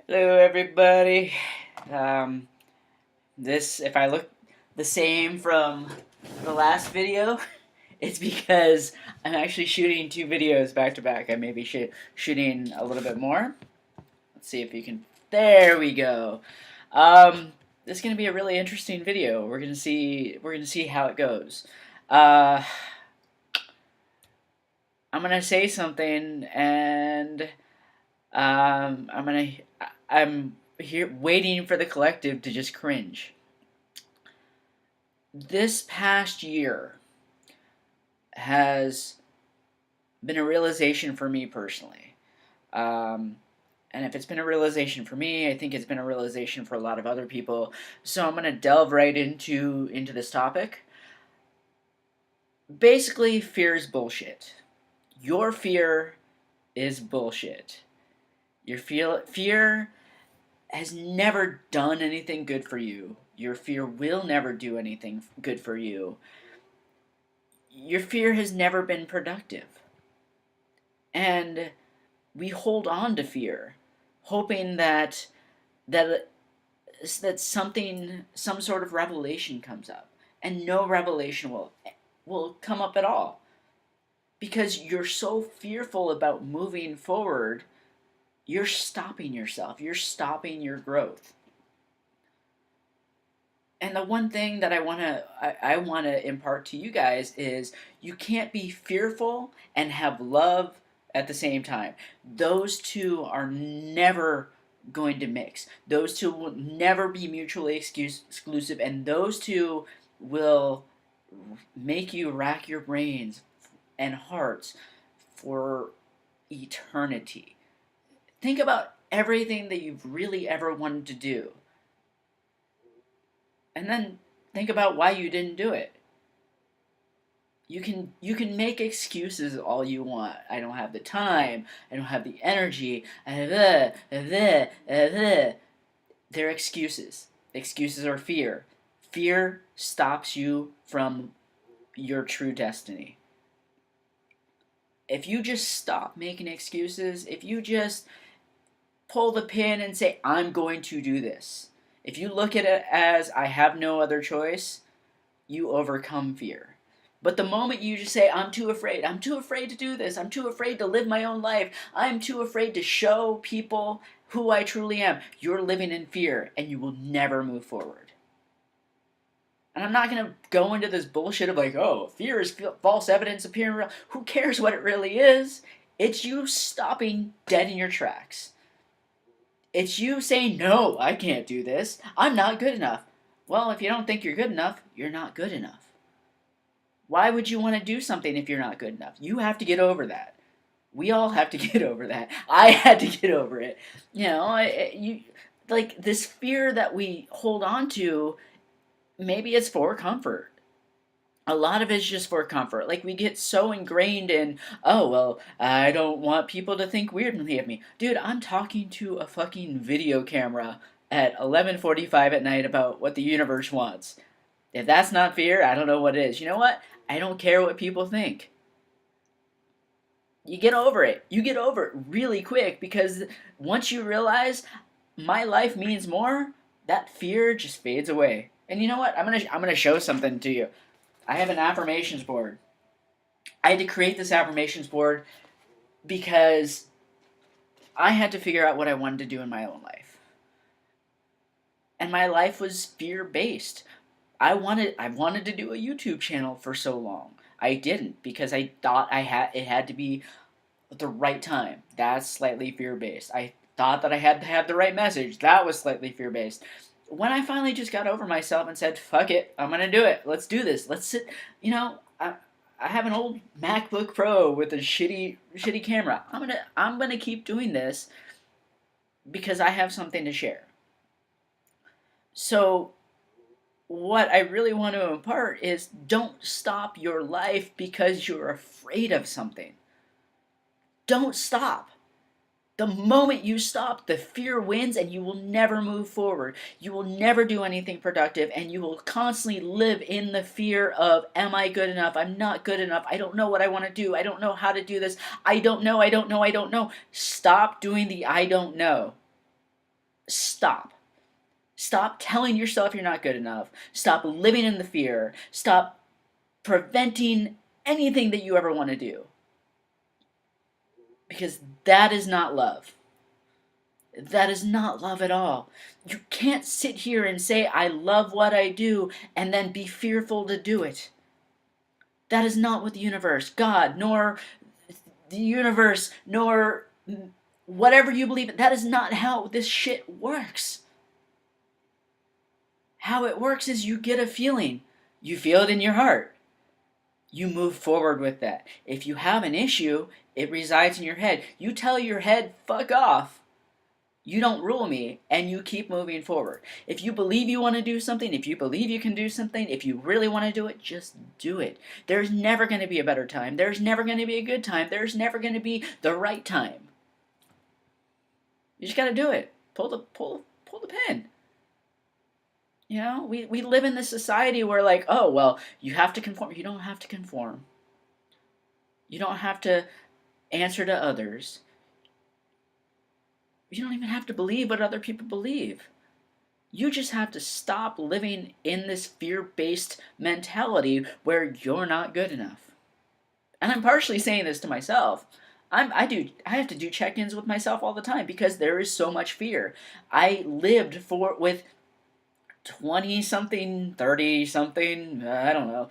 Hello, everybody. If I look the same from the last video, it's because I'm actually shooting two videos back to back. I may be shooting a little bit more. Let's see if you can. There we go. This is gonna be a really interesting video. We're gonna see how it goes. Uh, I'm gonna say something, and I'm here waiting for the collective to just cringe. This past year has been a realization for me personally. And if it's been a realization for me, I think it's been a realization for a lot of other people. So I'm going to delve right into this topic. Basically, fear is bullshit. Your fear is bullshit. Your fear has never done anything good for you. Your fear will never do anything good for you. Your fear has never been productive. And we hold on to fear, hoping that some sort of revelation comes up, and no revelation will come up at all, because you're so fearful about moving forward. You're stopping yourself. You're stopping your growth. And the one thing that I wanna impart to you guys is you can't be fearful and have love at the same time. Those two are never going to mix. Those two will never be mutually exclusive, and those two will make you rack your brains and hearts for eternity. Think about everything that you've really ever wanted to do, and then think about why you didn't do it. You can make excuses all you want. I don't have the time. I don't have the energy. They're excuses. Excuses are fear. Fear stops you from your true destiny. If you just stop making excuses, if you just pull the pin and say, I'm going to do this, if you look at it as I have no other choice, you overcome fear. But the moment you just say, I'm too afraid to do this, I'm too afraid to live my own life, I'm too afraid to show people who I truly am, you're living in fear and you will never move forward. And I'm not going to go into this bullshit of like, oh, fear is false evidence appearing real. Who cares what it really is? It's you stopping dead in your tracks. It's you saying, no, I can't do this. I'm not good enough. Well, if you don't think you're good enough, you're not good enough. Why would you want to do something if you're not good enough? You have to get over that. We all have to get over that. I had to get over it. You like this fear that we hold on to. Maybe it's for comfort. A lot of it's just for comfort. Like we get so ingrained in, oh well, I don't want people to think weirdly of me. Dude, I'm talking to a fucking video camera at 11:45 at night about what the universe wants. If that's not fear, I don't know what is. You know what? I don't care what people think. You get over it. You get over it really quick, because once you realize my life means more, that fear just fades away. And you know what? I'm gonna show something to you. I have an affirmations board. I had to create this affirmations board because I had to figure out what I wanted to do in my own life. And my life was fear based. I wanted to do a YouTube channel for so long. I didn't, because I thought it had to be the right time. That's slightly fear based. I thought that I had to have the right message. That was slightly fear based. When I finally just got over myself and said, fuck it, I'm gonna do it. Let's do this. Let's sit. I have an old MacBook Pro with a shitty camera. I'm gonna keep doing this because I have something to share. So what I really want to impart is, don't stop your life because you're afraid of something. Don't stop. The moment you stop, the fear wins and you will never move forward. You will never do anything productive, and you will constantly live in the fear of, am I good enough? I'm not good enough. I don't know what I want to do. I don't know how to do this. I don't know. I don't know. I don't know. Stop doing the I don't know. Stop. Stop telling yourself you're not good enough. Stop living in the fear. Stop preventing anything that you ever want to do. Because that is not love. That is not love at all. You can't sit here and say, I love what I do, and then be fearful to do it. That is not what the universe, God, nor the universe, nor whatever you believe in, that is not how this shit works. How it works is you get a feeling. You feel it in your heart. You move forward with that. If you have an issue, it resides in your head. You tell your head, fuck off. You don't rule me, and you keep moving forward. If you believe you want to do something, if you believe you can do something, if you really want to do it, just do it. There's never going to be a better time. There's never going to be a good time. There's never going to be the right time. You just got to do it. Pull the pin. You know, we live in this society where, like, oh, well, you have to conform. You don't have to conform. You don't have to answer to others. You don't even have to believe what other people believe. You just have to stop living in this fear-based mentality where you're not good enough. And I'm partially saying this to myself. I have to do check-ins with myself all the time because there is so much fear. I lived with 20 something, 30 something, I don't know.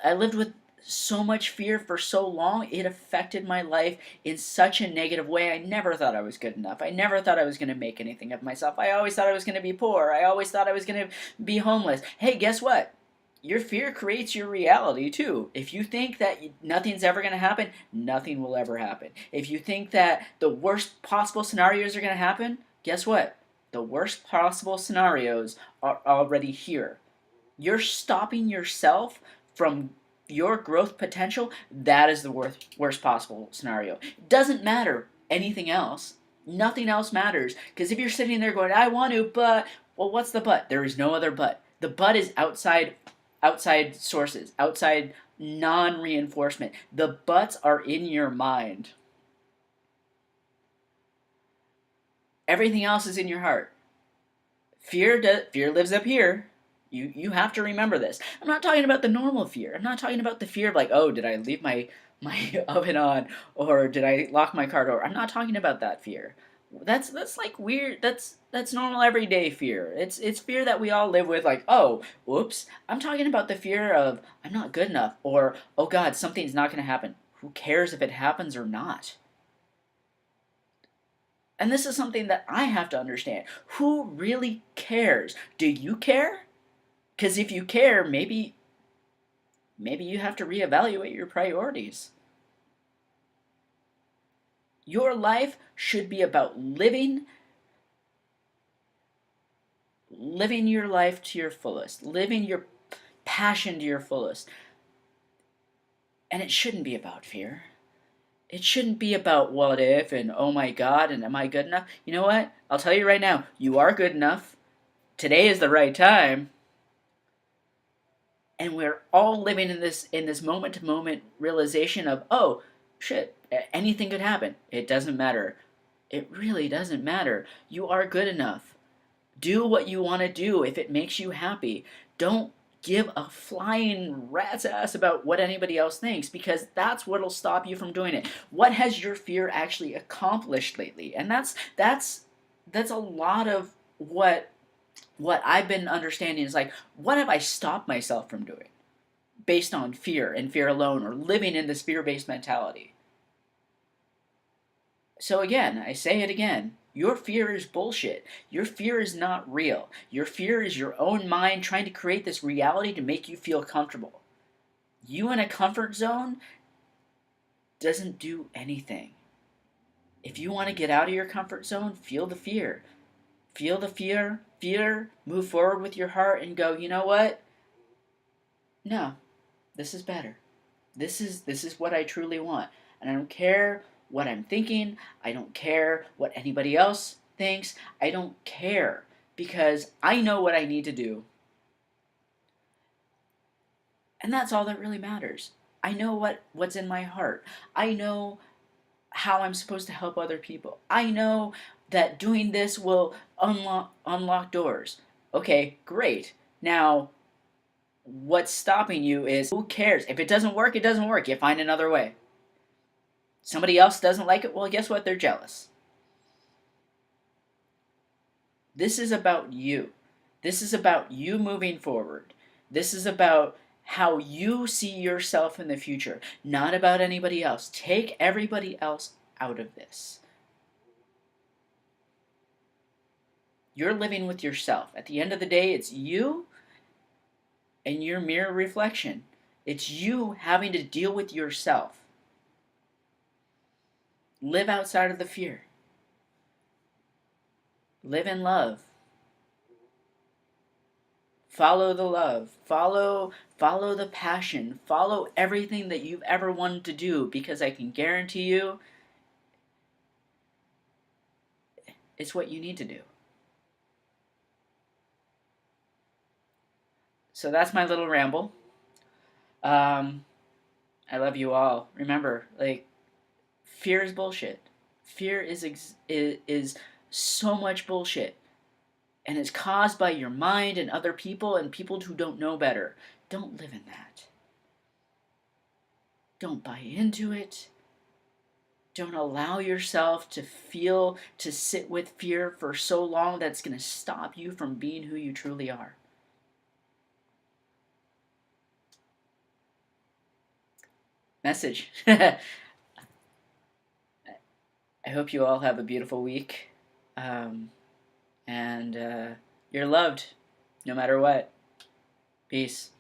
I lived with so much fear for so long, it affected my life in such a negative way. I never thought I was good enough. I never thought I was going to make anything of myself. I always thought I was going to be poor. I always thought I was going to be homeless. Hey, guess what? Your fear creates your reality too. If you think that nothing's ever going to happen, nothing will ever happen. If you think that the worst possible scenarios are going to happen, guess what? The worst possible scenarios are already here. You're stopping yourself from your growth potential. That is the worst possible scenario. It doesn't matter anything else. Nothing else matters. Because if you're sitting there going, I want to, but, well, what's the but? There is no other but. The but is outside sources, outside non-reinforcement. The buts are in your mind. Everything else is in your heart. Fear lives up here. You have to remember this. I'm not talking about the normal fear. I'm not talking about the fear of, like, oh, did I leave my oven on, or did I lock my car door? I'm not talking about that fear. That's like weird. That's normal everyday fear. It's fear that we all live with, like, oh, whoops. I'm talking about the fear of I'm not good enough, or oh God, something's not going to happen. Who cares if it happens or not? And this is something that I have to understand. Who really cares? Do you care? Because if you care, maybe you have to reevaluate your priorities. Your life should be about living your life to your fullest, living your passion to your fullest. And it shouldn't be about fear. It shouldn't be about what if and oh my God and am I good enough? You know what? I'll tell you right now, you are good enough. Today is the right time. And we're all living in this moment to moment realization of, oh shit, anything could happen. It doesn't matter. It really doesn't matter. You are good enough. Do what you want to do if it makes you happy. Don't give a flying rat's ass about what anybody else thinks, because that's what'll stop you from doing it. What has your fear actually accomplished lately? And that's a lot of what I've been understanding is, like, what have I stopped myself from doing based on fear and fear alone, or living in this fear-based mentality? So again, I say it again, your fear is bullshit. Your fear is not real. Your fear is your own mind trying to create this reality to make you feel comfortable. You in a comfort zone doesn't do anything. If you want to get out of your comfort zone, feel the fear. Feel the fear, move forward with your heart and go, you know what? No, this is better. This is what I truly want. And I don't care what I'm thinking. I don't care what anybody else thinks. I don't care, because I know what I need to do. And that's all that really matters. I know what's in my heart. I know how I'm supposed to help other people. I know that doing this will unlock doors. Okay, great. Now, what's stopping you is, who cares? If it doesn't work, it doesn't work. You find another way. Somebody else doesn't like it, well, guess what? They're jealous. This is about you. This is about you moving forward. This is about how you see yourself in the future, not about anybody else. Take everybody else out of this. You're living with yourself. At the end of the day, it's you and your mirror reflection. It's you having to deal with yourself. Live outside of the fear. Live in love. Follow the love. Follow the passion. Follow everything that you've ever wanted to do, because I can guarantee you it's what you need to do. So that's my little ramble. I love you all. Remember, like, fear is bullshit. Fear is so much bullshit, and it's caused by your mind and other people and people who don't know better. Don't live in that. Don't buy into it. Don't allow yourself to sit with fear for so long that's going to stop you from being who you truly are. Message. I hope you all have a beautiful week. And you're loved no matter what. Peace.